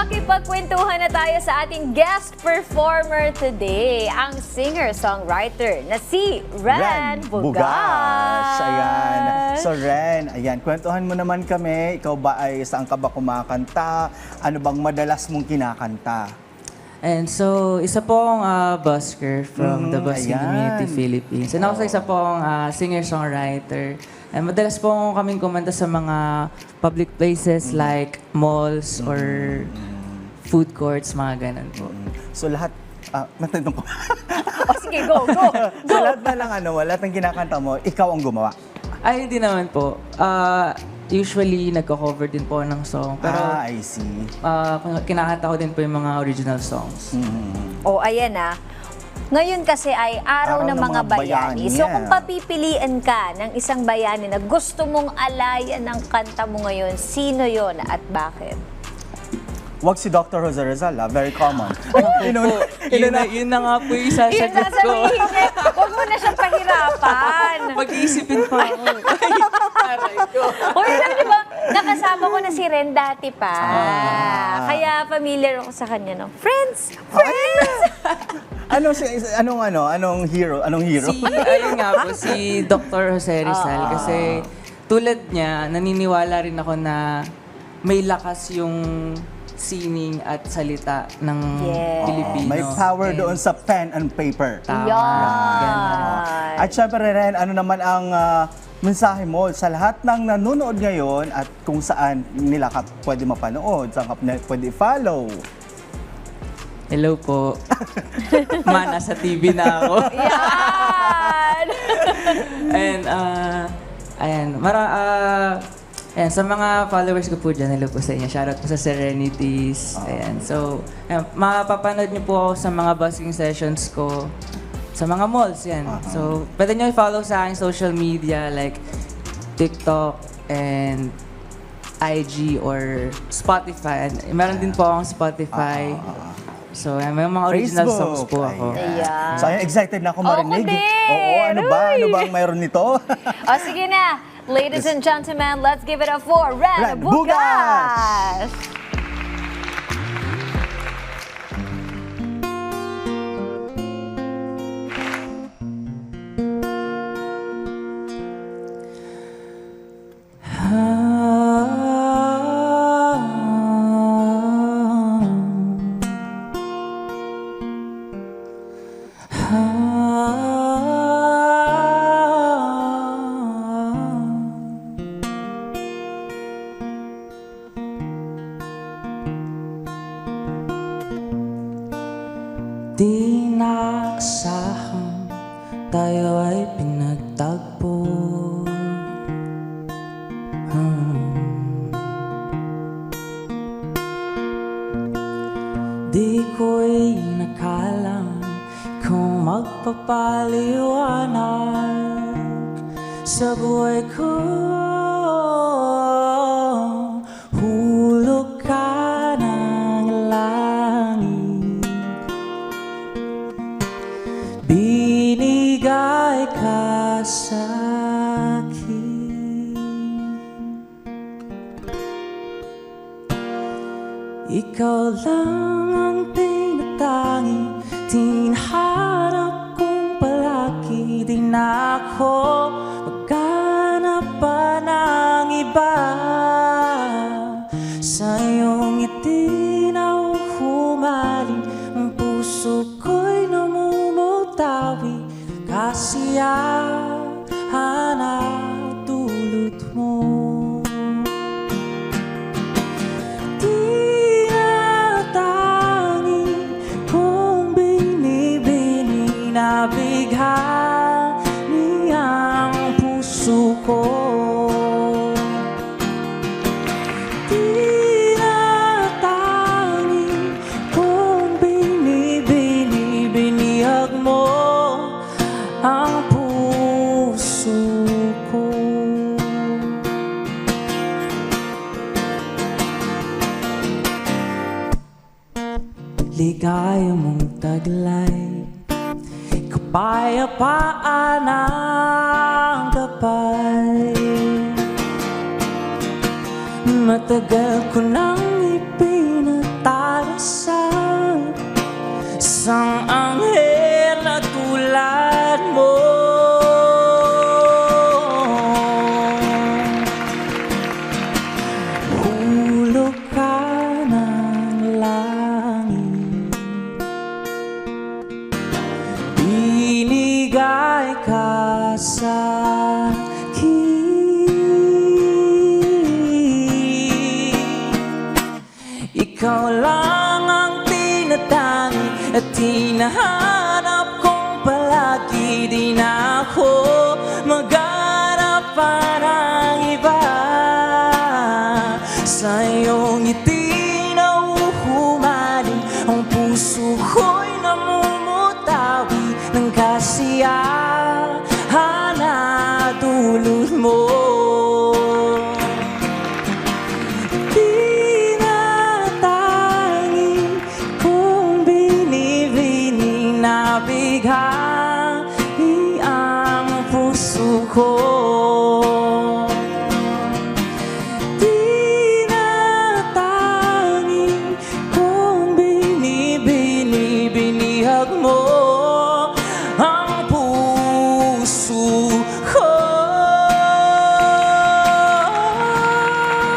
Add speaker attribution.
Speaker 1: Makipagkwentuhan na tayo sa ating guest performer today, ang singer-songwriter na si Ren Bugas.
Speaker 2: Ayan. So Ren, ayan, kwentuhan mo naman kami. Ikaw ba ay saan ka ba kumakanta? Ano bang madalas mong kinakanta?
Speaker 3: And so, isa pong busker from the Busking
Speaker 2: ayan.
Speaker 3: Community Philippines. And also isa pong singer-songwriter. And madalas pong kaming kumanta sa mga public places like malls or food courts, mga ganun po.
Speaker 2: So lahat, matanong ko.
Speaker 1: O sige, go!
Speaker 2: So lahat na lang lahat ng kinakanta mo, ikaw ang gumawa?
Speaker 3: Ay, hindi naman po. Usually, nagko-cover din po ng song. Pero
Speaker 2: I see.
Speaker 3: kinakanta ko din po yung mga original songs.
Speaker 1: O ayan ngayon kasi ay araw ng mga bayani. So kung papipilian ka ng isang bayani na gusto mong alayan ng kanta mo ngayon, sino yon at bakit?
Speaker 2: Wag si Dr. Jose Rizal, very common.
Speaker 3: Yun na nga po yung isasagot ko.
Speaker 1: Huwag mo na siyang pahirapan.
Speaker 3: Mag-iisipin pa ako. Aray ko.
Speaker 1: Uy, di ba, nakasama ko na si Ren dati pa. Kaya familiar ako sa kanya, no? Friends!
Speaker 2: Anong hero?
Speaker 3: Ayun nga po, si Dr. Jose Rizal. Kasi tulad niya, naniniwala rin ako na may lakas yung sining at salita ng Pilipino.
Speaker 2: May power doon sa pen and paper.
Speaker 3: Tama.
Speaker 1: Yan.
Speaker 2: At syempre Ren, ano naman ang mensahe mo sa lahat ng nanonood ngayon at kung saan nila ka pwede mapanood, saan ka pwede follow?
Speaker 3: Hello po. Nasa TV na ako.
Speaker 1: Yan!
Speaker 3: And, ayan, ayan, sa mga followers ko po dyan, hello po sa inyo. Shoutout po sa Serenities. Ayan, so, ayan, mapapanood niyo po ako sa mga busking sessions ko sa mga malls, yan. So, pwede niyo i-follow sa aking social media like TikTok and IG or Spotify. And, meron din po akong Spotify. So, may mga original songs po ako.
Speaker 1: Ayan.
Speaker 2: So, excited na ako marinig.
Speaker 1: Ako din!
Speaker 2: Oo, ano ba ang mayroon nito?
Speaker 1: O sige na, ladies and gentlemen, let's give it up for Ren
Speaker 2: Ren
Speaker 1: Bugas!
Speaker 3: Di naaksahan, tayo ay pinagtagpo. Di ko'y nakalang kung magpapaliwanag sa buhay ko. Hulog ka ng langit, binigay ka sa'kin. Ikaw lang ang tinatangi, tinahanap kong palagi. Di na ako maghanap pa ng iba. Sa iyong ngiti na humaling, ang puso ko'y namumutawi. Kasiyahan at dulot mo. Di na tangi kung binibini na bighani ang puso ko. Di na tangi kung binibini, binihag mo ang puso ko. Ligaya mong taglay, kapayapaan ang gabay. Matagal ko nang ipinatay Ikaw lang ang tinatangi at hinahanap kong palagi. Di na ako maghanap pa ng iba. Sa iyong ngiti na uhumaling, ang puso ko'y namumutawi ng kasiyahan na dulot mo. Tinatangi kong binibining na bighani ang puso ko.